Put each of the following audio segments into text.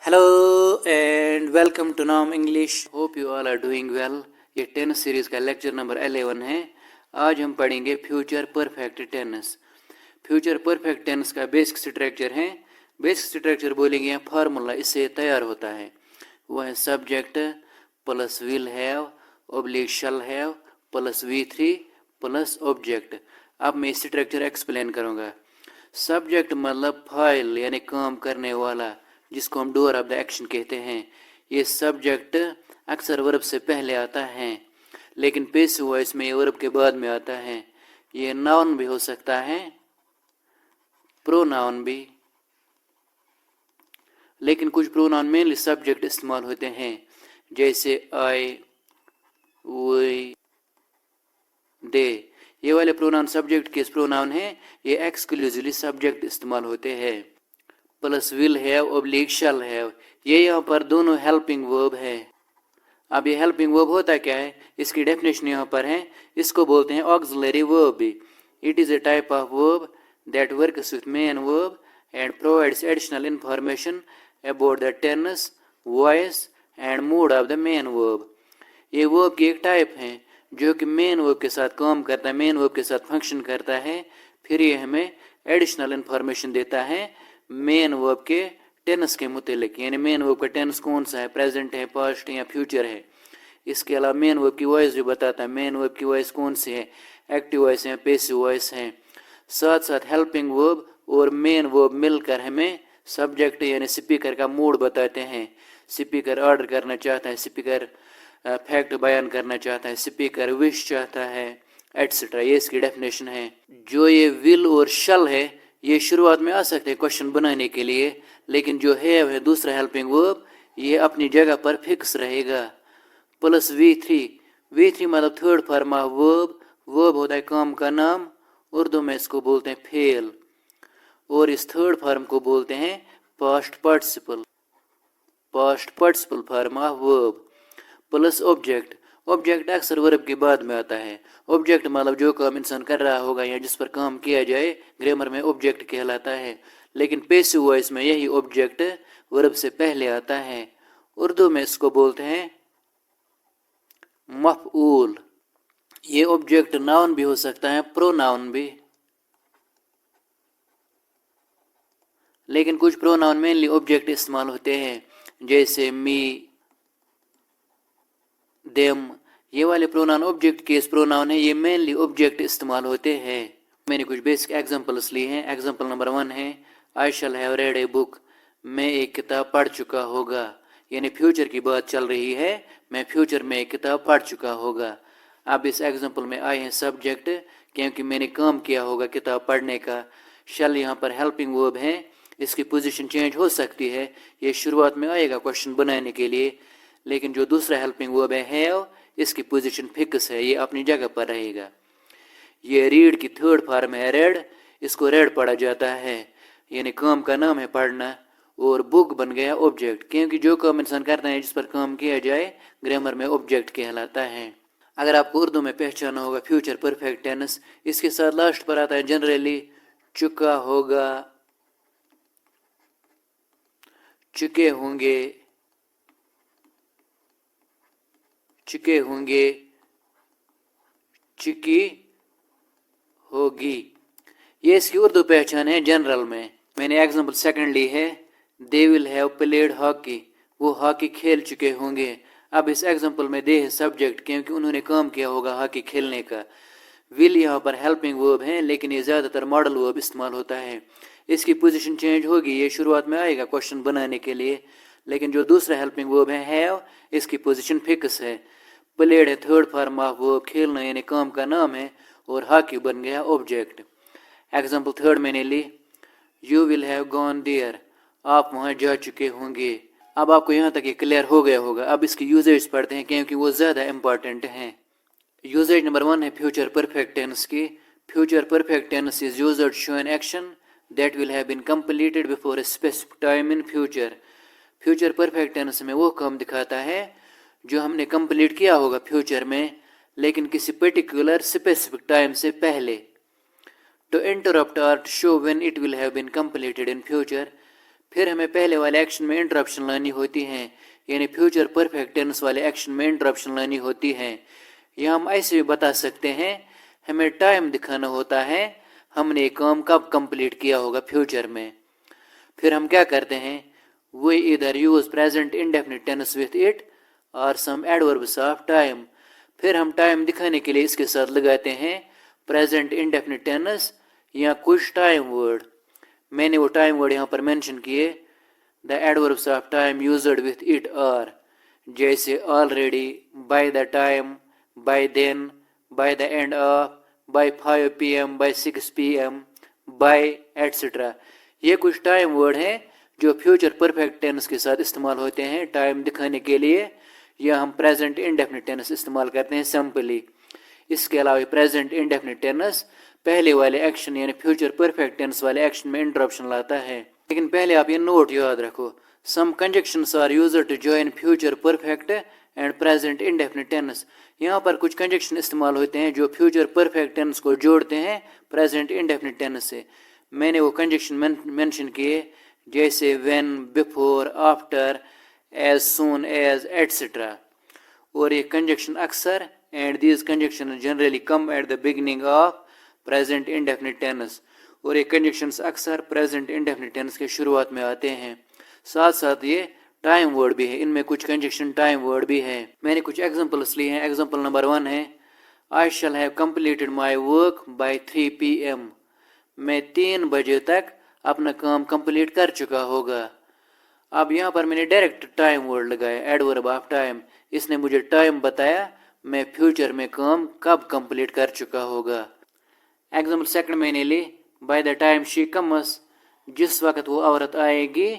Hello and welcome to Nam English. Hope you all are doing well. ये tense series का lecture number 11 है. आज हम पढ़ेंगे future perfect tense. Future perfect tense का basic structure है. बेसिक स्ट्रक्चर बोलेंगे यहाँ फार्मूला इससे तैयार होता है. वो है subject plus will have oblique shall have plus V3 plus object. अब मैं स्ट्रक्चर एक्सप्लेन करूँगा. सब्जेक्ट मतलब फाइल यानी काम करने वाला, जिसको हम डूअर ऑफ द एक्शन कहते हैं. ये सब्जेक्ट अक्सर वर्ब से पहले आता है, लेकिन पैसिव वॉइस में ये वर्ब के बाद में आता है. ये नाउन भी हो सकता है, प्रोनाउन भी, लेकिन कुछ प्रोनाउन मेनली सब्जेक्ट इस्तेमाल होते हैं, जैसे आई, वी, दे. ये वाले प्रोनाउन सब्जेक्ट के प्रोनाउन हैं, ये एक्सक्लूसिवली सब्जेक्ट इस्तेमाल होते हैं. Plus will have oblique shall have, ये यहाँ पर दोनों हेल्पिंग वर्ब है. अब ये हेल्पिंग वर्ब होता क्या है, इसकी डेफिनेशन यहाँ पर है. इसको बोलते हैं auxiliary verb. It is a type of verb that works with main verb and provides additional information about the tense, voice and mood of the main verb. ये वर्ब की एक टाइप है जो कि मेन वर्ब के साथ काम करता है, मेन वर्ब के साथ फंक्शन करता है. फिर ये हमें एडिशनल इंफॉर्मेशन देता है मेन वर्ब के टेंस के मुतालिक, यानी मेन वर्ब का टेंस कौन सा है, प्रेजेंट है, पास्ट है या फ्यूचर है. इसके अलावा मेन वर्ब की वॉइस भी बताता है, मेन वर्ब की वॉइस कौन सी है, एक्टिव वॉइस है, पैसिव वॉइस है. साथ साथ हेल्पिंग वर्ब और मेन वर्ब मिलकर हमें सब्जेक्ट यानी स्पीकर का मूड बताते हैं. स्पीकर ऑर्डर करना चाहता है, स्पीकर फैक्ट बयान करना चाहता है, स्पीकर विश चाहता है, एटसेट्रा. ये इसकी डेफिनेशन है. जो ये विल और शल है, ये शुरुआत में आ सकते हैं क्वेश्चन बनाने के लिए, लेकिन जो है दूसरा हेल्पिंग वर्ब, ये अपनी जगह पर फिक्स रहेगा. प्लस V3 मतलब third form of verb. Verb होता है काम का नाम, उर्दू में इसको बोलते हैं फेल, और इस थर्ड फॉर्म को बोलते हैं past participle form of verb. Plus object अक्सर वर्ब के बाद में आता है. ऑब्जेक्ट मतलब जो काम इंसान कर रहा होगा या जिस पर काम किया जाए, ग्रामर में ऑब्जेक्ट कहलाता है. लेकिन पैसिव वॉइस में यही ऑब्जेक्ट वर्ब से पहले आता है. उर्दू में इसको बोलते हैं मफऊल. ये ऑब्जेक्ट नाउन भी हो सकता है, प्रोनाउन भी, लेकिन कुछ प्रोनाउन मेनली ऑब्जेक्ट इस्तेमाल होते हैं, जैसे मी, देम. ये वाले प्रोनाउन ऑब्जेक्ट केस प्रोनाउन है, ये मेनली ऑब्जेक्ट इस्तेमाल होते हैं. मैंने कुछ बेसिक एग्जांपल्स लिए हैं. एग्जांपल नंबर 1 है I shall have read a book. मैं एक किताब पढ़ चुका होगा, यानी फ्यूचर की बात चल रही है, मैं फ्यूचर में एक किताब पढ़ चुका होगा. अब इस एग्जांपल में आई है सब्जेक्ट, क्योंकि मैंने काम किया होगा किताब पढ़ने का. शैल यहाँ पर हेल्पिंग वर्ब है, इसकी पोजीशन चेंज हो सकती है, ये शुरुआत में आएगा क्वेश्चन बनाने के लिए. लेकिन जो दूसरा हेल्पिंग वर्ब है हैव, इसकी पोजीशन फिक्स है, ये अपनी जगह पर रहेगा. ये रीड की थर्ड फॉर्म है रेड, इसको रेड पढ़ा जाता है, यानी काम का नाम है पढ़ना. और बुक बन गया ऑब्जेक्ट, क्योंकि जो काम इंसान करता है जिस पर काम किया जाए, ग्रामर में ऑब्जेक्ट कहलाता है. अगर आपको उर्दू में पहचाना होगा फ्यूचर परफेक्ट टेंस, इसके साथ लास्ट पर आता है जनरली चुका होगा, चुके होंगे, चुके होंगे, चुकी होगी. ये इसकी उर्दू पहचान है जनरल में. मैंने एग्जांपल सेकंड ली है, they will have played hockey. वो हॉकी खेल चुके होंगे. अब इस एग्जांपल में दे है सब्जेक्ट, क्योंकि उन्होंने काम किया होगा हॉकी खेलने का. विल यहाँ पर हेल्पिंग वर्ब है, लेकिन ये ज़्यादातर मॉडल वर्ब इस्तेमाल होता है. इसकी पोजीशन चेंज होगी, ये शुरुआत में आएगा क्वेश्चन बनाने के लिए. लेकिन जो दूसरा हेल्पिंग वर्ब है हैव, इसकी पोजीशन फिक्स है. प्लेड है थर्ड फॉर्म ऑफ वर्ब, खेलना यानी काम का नाम है, और हॉकी बन गया ऑब्जेक्ट. एग्जांपल थर्ड मैंने ली, you will have gone there. आप वहाँ जा चुके होंगे. अब आपको यहाँ तक ये क्लियर हो गया होगा. अब इसकी यूजेज पढ़ते हैं, क्योंकि वो ज़्यादा इंपॉर्टेंट हैं. यूजेज नंबर 1 है फ्यूचर परफेक्ट टेंस की. Future perfect tense is used to show an action that will have been completed before a specific time in future. Future perfect tense में वो काम दिखाता है जो हमने कंप्लीट किया होगा फ्यूचर में, लेकिन किसी पर्टिकुलर स्पेसिफिक टाइम से पहले. To interrupt or to show when it will have been completed in future, پھر ہمیں پہلے والے ایکشن میں انٹرپشن لانی ہوتی ہیں، یعنی فیوچر پرفیکٹ ٹینس والے ایکشن میں انٹرپشن لانی ہوتی ہیں. یا ہم ایسے بھی بتا سکتے ہیں، ہمیں ٹائم دکھانا ہوتا ہے ہم نے یہ کام کب کمپلیٹ کیا ہوگا فیوچر میں. پھر ہم کیا کرتے ہیں، we either use present indefinite tense with it or some adverbs of time. پھر ہم ٹائم دکھانے کے لیے اس کے ساتھ لگاتے ہیں present indefinite tense یا کچھ ٹائم ورڈ. میں نے وہ ٹائم ورڈ یہاں پر مینشن کیے. the adverbs of time used with it are جیسے already, by the time, by then, by the end of, by 5 p.m, by 6 p.m, by etc. یہ کچھ ٹائم ورڈ ہیں جو فیوچر پرفیکٹ ٹینس کے ساتھ استعمال ہوتے ہیں ٹائم دکھانے کے لیے، یا ہم پریزنٹ انڈیفینٹ ٹینس استعمال کرتے ہیں سمپلی. اس کے علاوہ پریزنٹ انڈیفینٹ ٹینس پہلے والے ایکشن یعنی فیوچر پرفیکٹ ٹینس والے ایکشن میں انٹرپشن لاتا ہے. لیکن پہلے آپ یہ نوٹ یاد رکھو، some conjunctions are used to join future perfect and present indefinite tense. یہاں پر کچھ کنجکشن استعمال ہوتے ہیں جو فیوچر پرفیکٹ ٹینس کو جوڑتے ہیں پریزنٹ انڈیفینٹ ٹینس سے. میں نے وہ کنجکشن مینشن کیے جیسے when, before, after, as soon as etcetera. اور یہ کنجکشن اکثر and these conjunction generally come at the beginning of present indefinite tense. اور یہ کنجکشنز اکثر پریزنٹ انڈیفینٹ ٹینس کے شروعات میں آتے ہیں. ساتھ ساتھ یہ ٹائم ورڈ بھی ہے، ان میں کچھ کنجکشن ٹائم ورڈ بھی ہے. میں نے کچھ ایگزامپلس لی ہیں. ایگزامپل نمبر 1 ہے I shall have completed my work by 3 p.m. میں 3 بجے تک اپنا کام کمپلیٹ کر چکا ہوگا. اب یہاں پر میں نے ڈائریکٹ ٹائم ورڈ لگایا، ایڈورب آف ٹائم. اس نے مجھے ٹائم بتایا میں فیوچر میں کام کب کمپلیٹ کر چکا ہوگا. ایگزامپل سیکنڈ میں نے لی بائی دا ٹائم شی کمس، جس وقت وہ عورت آئے گی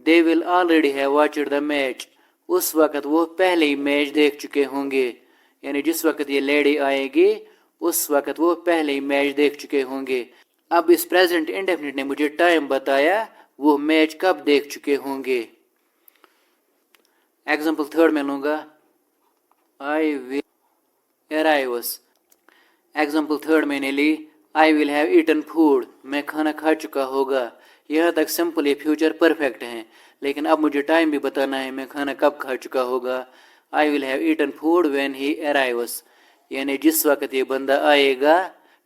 they will already have watched the match, اس وقت وہ پہلے ہی میچ دیکھ چکے ہوں گے. یعنی جس وقت یہ لیڈی آئے گی اس وقت وہ پہلے ہی میچ دیکھ چکے ہوں گے. اب اس پریزنٹ انڈیفینٹ نے مجھے ٹائم بتایا وہ میچ کب دیکھ چکے ہوں گے. ایگزامپل تھرڈ میں لوں گا I will arrive. Example third میں نے لی I will have eaten food، میں کھانا کھا چکا ہوگا. یہاں تک سمپل یہ فیوچر پرفیکٹ ہیں، لیکن اب مجھے ٹائم بھی بتانا ہے میں کھانا کب کھا چکا ہوگا. I will have eaten food when he arrives، یعنی جس وقت یہ بندہ آئے گا،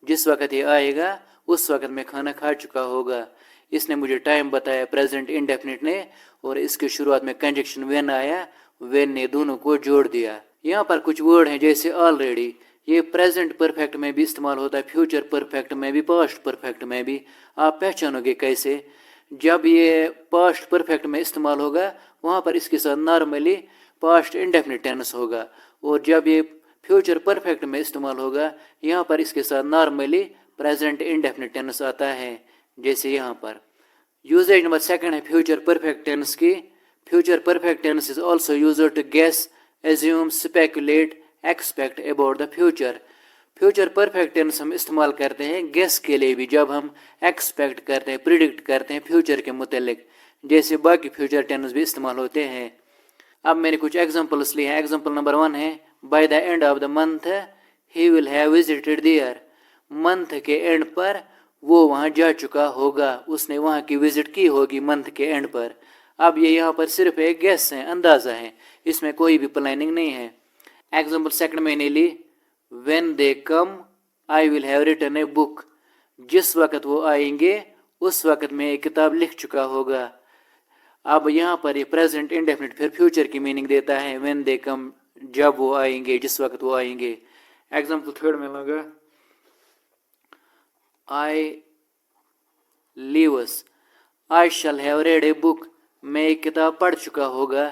جس وقت یہ آئے گا اس وقت میں کھانا کھا چکا ہوگا. اس نے مجھے ٹائم بتایا پریزنٹ انڈیفینٹ نے، اور اس کے شروعات میں کنجکشن وین آیا، وین نے دونوں کو جوڑ دیا. یہاں پر کچھ ورڈ ہیں جیسے آلریڈی، یہ پریزنٹ پرفیکٹ میں بھی استعمال ہوتا ہے، فیوچر پرفیکٹ میں بھی، پاسٹ پرفیکٹ میں بھی. آپ پہچانو گے کیسے؟ جب یہ پاسٹ پرفیکٹ میں استعمال ہوگا وہاں پر اس کے ساتھ نارملی پاسٹ انڈیفینٹ ٹینس ہوگا، اور جب یہ فیوچر پرفیکٹ میں استعمال ہوگا یہاں پر اس کے ساتھ نارملی پریزنٹ انڈیفینٹ ٹینس آتا ہے. جیسے یہاں پر یوزیج نمبر 2 ہے فیوچر پرفیکٹ ٹینس کی. Future perfect tense is also used to guess, assume, speculate, expect about the future. Future perfect tense ہم استعمال کرتے ہیں گیس کے لیے بھی، جب ہم ایکسپیکٹ کرتے ہیں، پریڈکٹ کرتے ہیں فیوچر کے متعلق، جیسے باقی فیوچر ٹینس بھی استعمال ہوتے ہیں. اب میں نے کچھ ایگزامپلس لی ہیں. ایگزامپل نمبر 1 ہے by the end of the month he will have visited there, month کے اینڈ پر وہ وہاں جا چکا ہوگا، اس نے وہاں کی وزٹ کی ہوگی منتھ کے اینڈ پر. اب یہ یہاں پر صرف ایک گیس ہے، اندازہ ہے، اس میں کوئی بھی پلاننگ نہیں ہے. ایگزامپل سیکنڈ میں نے لی when they come I will have written a book, جس وقت وہ آئیں گے اس وقت میں ایک کتاب لکھ چکا ہوگا. اب یہاں پر یہ پریزنٹ انڈیفینٹ پھر فیوچر کی میننگ دیتا ہے، وین دے کم جب وہ آئیں گے، جس وقت وہ آئیں گے. ایگزامپل تھرڈ میں لگا آئی لیوس آئی شل ہیو ریڈ اے بک، میں ایک کتاب پڑھ چکا ہوگا،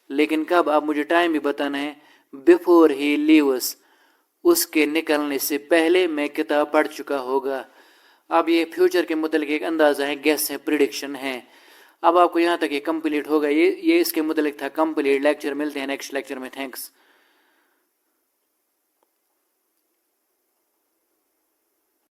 لیکن کب؟ اب مجھے ٹائم بھی بتانا ہے. بفور ہی لیوس، اس کے نکلنے سے پہلے میں کتاب پڑھ چکا ہوگا. اب یہ فیوچر کے متعلق ایک اندازہ ہے، گیس ہے، پریڈکشن ہے. اب آپ کو یہاں تک یہ کمپلیٹ ہوگا. یہ اس کے متعلق تھا کمپلیٹ لیکچر. ملتے ہیں نیکسٹ لیکچر میں. تھینکس.